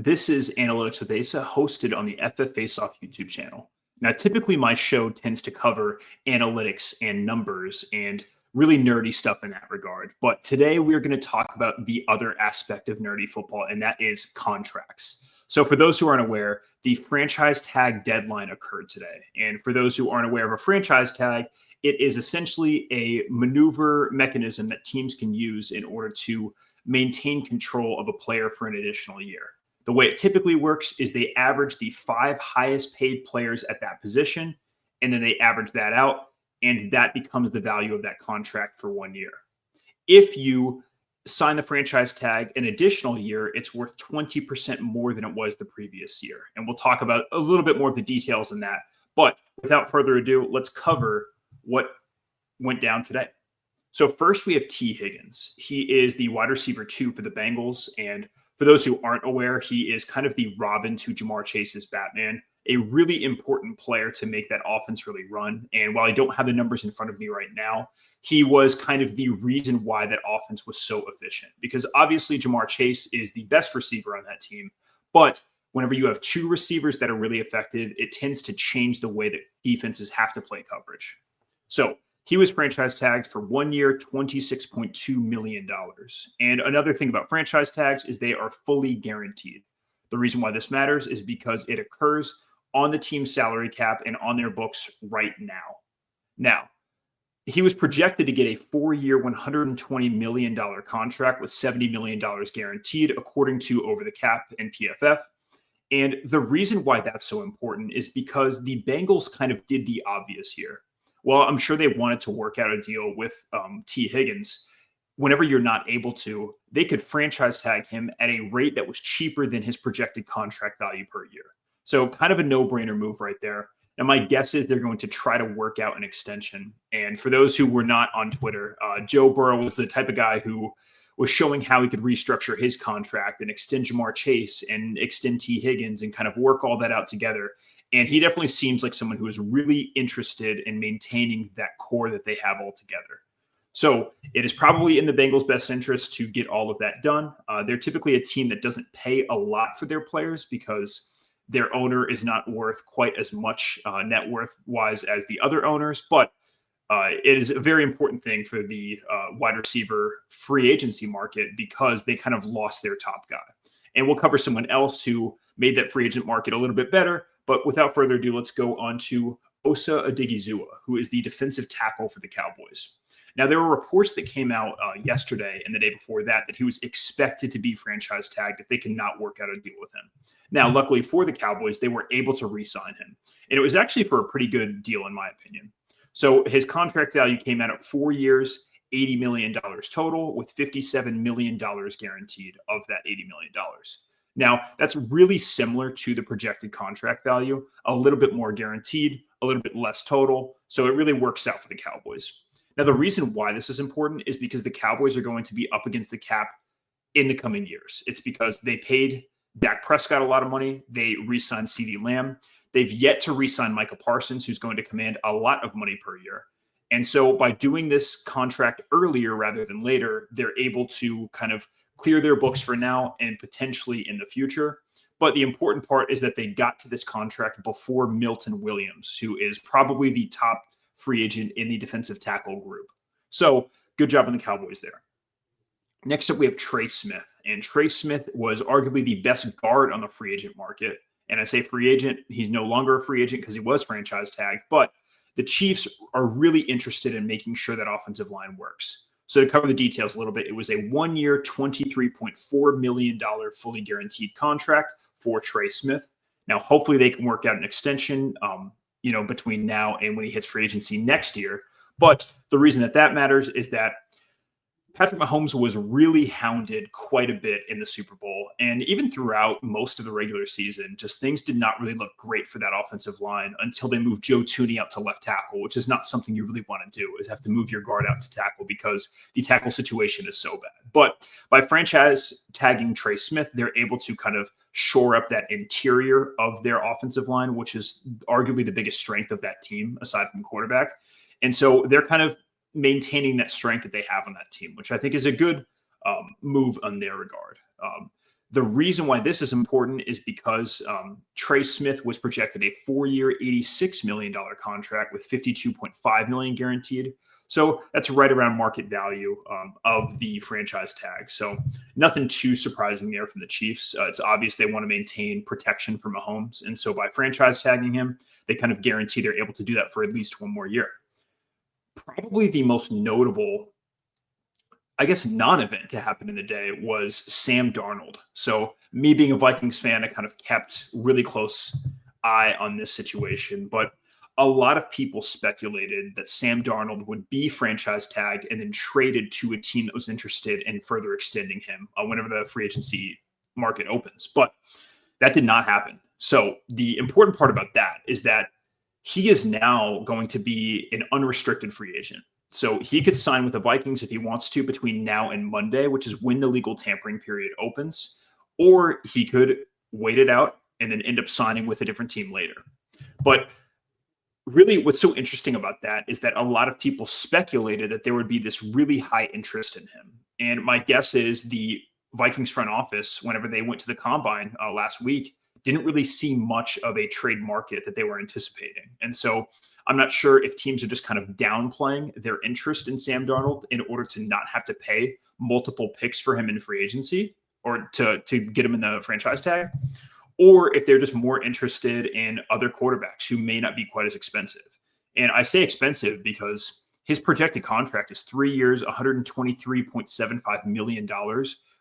This is Analytics with Asa, hosted on the FF Faceoff YouTube channel. Now, typically my show tends to cover analytics and numbers and really nerdy stuff in that regard. But today we're going to talk about the other aspect of nerdy football, and that is contracts. So for those who aren't aware, the franchise tag deadline occurred today. And for those who aren't aware of a franchise tag, it is essentially a maneuver mechanism that teams can use in order to maintain control of a player for an additional year. The way it typically works is they average the 5 highest paid players at that position, and then they average that out, and that becomes the value of that contract for 1 year. If you sign the franchise tag an additional year, it's worth 20% more than it was the previous year. And we'll talk about a little bit more of the details in that. But without further ado, let's cover what went down today. So first we have Tee Higgins. He is the wide receiver 2 for the Bengals. And for those who aren't aware, he is kind of the Robin to Jamar Chase's Batman, a really important player to make that offense really run. And while I don't have the numbers in front of me right now, he was kind of the reason why that offense was so efficient. Because obviously Jamar Chase is the best receiver on that team. But whenever you have 2 receivers that are really effective, it tends to change the way that defenses have to play coverage. So he was franchise tagged for 1 year, $26.2 million. And another thing about franchise tags is they are fully guaranteed. The reason why this matters is because it occurs on the team's salary cap and on their books right now. Now, he was projected to get a 4-year, $120 million contract with $70 million guaranteed, according to Over the Cap and PFF. And the reason why that's so important is because the Bengals kind of did the obvious here. Well, I'm sure they wanted to work out a deal with Tee Higgins. Whenever you're not able to, they could franchise tag him at a rate that was cheaper than his projected contract value per year. So kind of a no-brainer move right there. Now, my guess is they're going to try to work out an extension. And for those who were not on Twitter, Joe Burrow was the type of guy who was showing how he could restructure his contract and extend Jamar Chase and extend Tee Higgins and kind of work all that out together. And he definitely seems like someone who is really interested in maintaining that core that they have all together. So it is probably in the Bengals' best interest to get all of that done. They're typically a team that doesn't pay a lot for their players because their owner is not worth quite as much net worth-wise as the other owners. But it is a very important thing for the wide receiver free agency market because they kind of lost their top guy. And we'll cover someone else who made that free agent market a little bit better. But without further ado, let's go on to Osa Odighizuwa, who is the defensive tackle for the Cowboys. Now, there were reports that came out yesterday and the day before that he was expected to be franchise tagged if they cannot work out a deal with him. Now, luckily for the Cowboys, they were able to re-sign him. And it was actually for a pretty good deal, in my opinion. So his contract value came out at 4 years, $80 million total, with $57 million guaranteed of that $80 million. Now, that's really similar to the projected contract value, a little bit more guaranteed, a little bit less total. So it really works out for the Cowboys. Now, the reason why this is important is because the Cowboys are going to be up against the cap in the coming years. It's because they paid Dak Prescott a lot of money. They re-signed CeeDee Lamb. They've yet to re-sign Micah Parsons, who's going to command a lot of money per year. And so by doing this contract earlier rather than later, they're able to kind of clear their books for now and potentially in the future. But the important part is that they got to this contract before Milton Williams, who is probably the top free agent in the defensive tackle group. So good job on the Cowboys there. Next up, we have Trey Smith. And Trey Smith was arguably the best guard on the free agent market. And I say free agent, he's no longer a free agent because he was franchise tagged. But the Chiefs are really interested in making sure that offensive line works. So to cover the details a little bit, it was a 1-year, $23.4 million fully guaranteed contract for Trey Smith. Now, hopefully they can work out an extension, between now and when he hits free agency next year. But the reason that matters is that Patrick Mahomes was really hounded quite a bit in the Super Bowl. And even throughout most of the regular season, just things did not really look great for that offensive line until they moved Joe Thuney out to left tackle, which is not something you really want to do, is have to move your guard out to tackle because the tackle situation is so bad. But by franchise tagging Trey Smith, they're able to kind of shore up that interior of their offensive line, which is arguably the biggest strength of that team aside from quarterback. And so they're kind of maintaining that strength that they have on that team, which I think is a good move on their regard. The reason why this is important is because Trey Smith was projected a 4-year, $86 million contract with $52.5 million guaranteed. So that's right around market value of the franchise tag. So nothing too surprising there from the Chiefs. It's obvious they want to maintain protection for Mahomes. And so by franchise tagging him, they kind of guarantee they're able to do that for at least one more year. Probably the most notable, I guess, non-event to happen in the day was Sam Darnold. So me being a Vikings fan, I kind of kept really close eye on this situation. But a lot of people speculated that Sam Darnold would be franchise tagged and then traded to a team that was interested in further extending him whenever the free agency market opens. But that did not happen. So the important part about that is that he is now going to be an unrestricted free agent. So he could sign with the Vikings if he wants to between now and Monday, which is when the legal tampering period opens, or he could wait it out and then end up signing with a different team later. But really what's so interesting about that is that a lot of people speculated that there would be this really high interest in him. And my guess is the Vikings front office, whenever they went to the combine last week, didn't really see much of a trade market that they were anticipating. And so I'm not sure if teams are just kind of downplaying their interest in Sam Darnold in order to not have to pay multiple picks for him in free agency or to get him in the franchise tag, or if they're just more interested in other quarterbacks who may not be quite as expensive. And I say expensive because his projected contract is 3 years, $123.75 million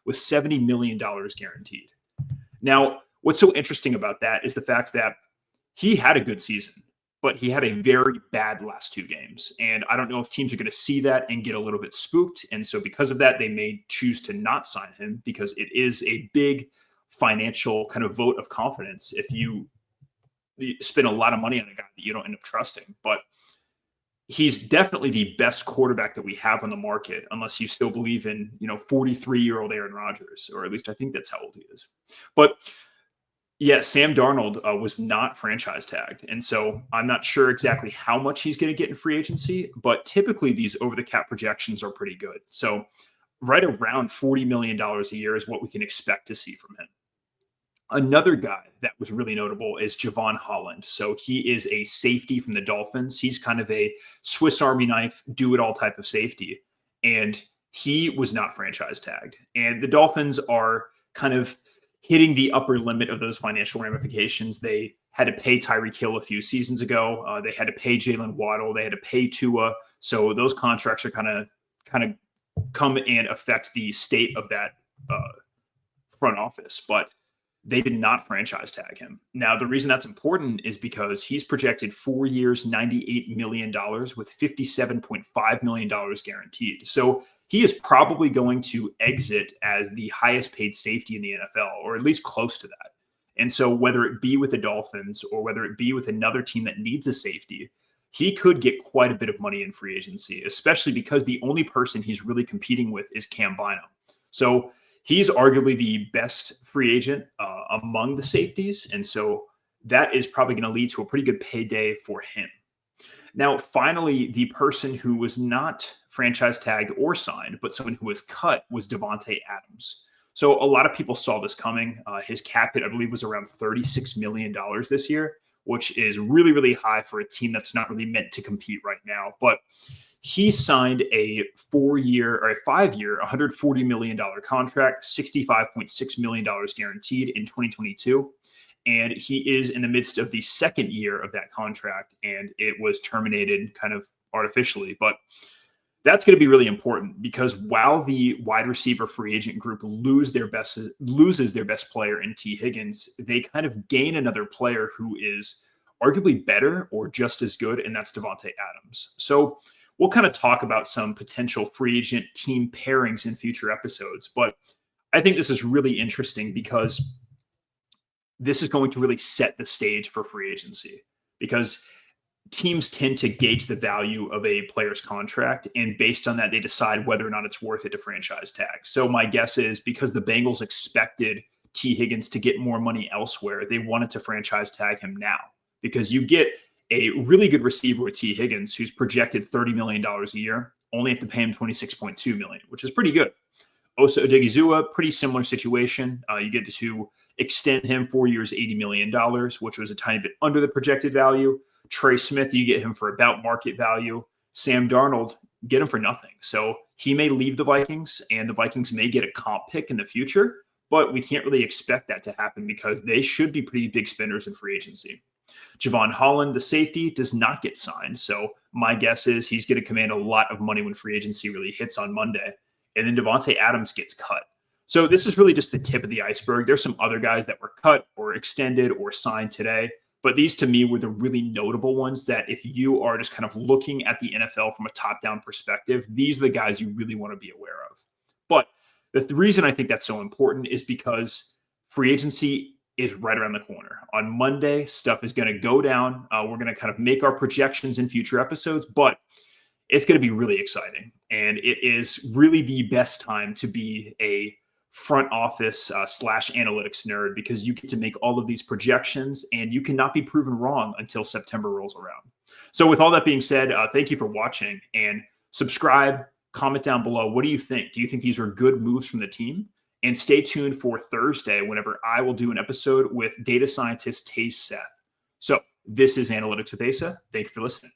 with $70 million guaranteed. Now, what's so interesting about that is the fact that he had a good season, but he had a very bad last 2 games. And I don't know if teams are going to see that and get a little bit spooked. And so because of that, they may choose to not sign him because it is a big financial kind of vote of confidence if you spend a lot of money on a guy that you don't end up trusting. But he's definitely the best quarterback that we have on the market, unless you still believe in, 43-year-old Aaron Rodgers, or at least I think that's how old he is. But yeah, Sam Darnold was not franchise tagged. And so I'm not sure exactly how much he's going to get in free agency, but typically these over-the-cap projections are pretty good. So right around $40 million a year is what we can expect to see from him. Another guy that was really notable is Javon Holland. So he is a safety from the Dolphins. He's kind of a Swiss Army knife, do-it-all type of safety. And he was not franchise tagged. And the Dolphins are kind of hitting the upper limit of those financial ramifications. They had to pay Tyreek Hill a few seasons ago. They had to pay Jalen Waddle. They had to pay Tua. So those contracts are kind of come and affect the state of that front office. But they did not franchise tag him. Now, the reason that's important is because he's projected 4 years, $98 million with $57.5 million guaranteed. So he is probably going to exit as the highest paid safety in the NFL, or at least close to that. And so whether it be with the Dolphins or whether it be with another team that needs a safety, he could get quite a bit of money in free agency, especially because the only person he's really competing with is Cam Bynum. So he's arguably the best free agent among the safeties. And so that is probably going to lead to a pretty good payday for him. Now, finally, the person who was not franchise tagged or signed, but someone who was cut was Davante Adams. So a lot of people saw this coming. His cap hit, I believe, was around $36 million this year, which is really, really high for a team that's not really meant to compete right now. But he signed a 4-year or a 5-year, $140 million contract, $65.6 million guaranteed in 2022. And he is in the midst of the second year of that contract, and it was terminated kind of artificially. But that's going to be really important because while the wide receiver free agent group loses their best player in Tee Higgins, they kind of gain another player who is arguably better or just as good, and that's Davante Adams. So we'll kind of talk about some potential free agent team pairings in future episodes, but I think this is really interesting because this is going to really set the stage for free agency, because teams tend to gauge the value of a player's contract, and based on that, they decide whether or not it's worth it to franchise tag. So my guess is because the Bengals expected Tee Higgins to get more money elsewhere, they wanted to franchise tag him now, because you get a really good receiver with Tee Higgins who's projected $30 million a year, only have to pay him $26.2 million, which is pretty good. Osa Odigizua, pretty similar situation. You get to extend him 4 years, $80 million, which was a tiny bit under the projected value. Trey Smith, you get him for about market value. Sam Darnold, get him for nothing. So he may leave the Vikings, and the Vikings may get a comp pick in the future, but we can't really expect that to happen because they should be pretty big spenders in free agency. Javon Holland, the safety, does not get signed. So my guess is he's going to command a lot of money when free agency really hits on Monday. And then Devontae Adams gets cut. So this is really just the tip of the iceberg. There's some other guys that were cut or extended or signed today. But these to me were the really notable ones that if you are just kind of looking at the NFL from a top-down perspective, these are the guys you really want to be aware of. But the reason I think that's so important is because free agency is right around the corner. On Monday, stuff is going to go down. We're going to kind of make our projections in future episodes, but it's going to be really exciting. And it is really the best time to be a front office / analytics nerd because you get to make all of these projections and you cannot be proven wrong until September rolls around. So with all that being said, thank you for watching and subscribe, comment down below. What do you think? Do you think these are good moves from the team? And stay tuned for Thursday whenever I will do an episode with data scientist Tay Seth. So this is Analytics with Asa. Thank you for listening.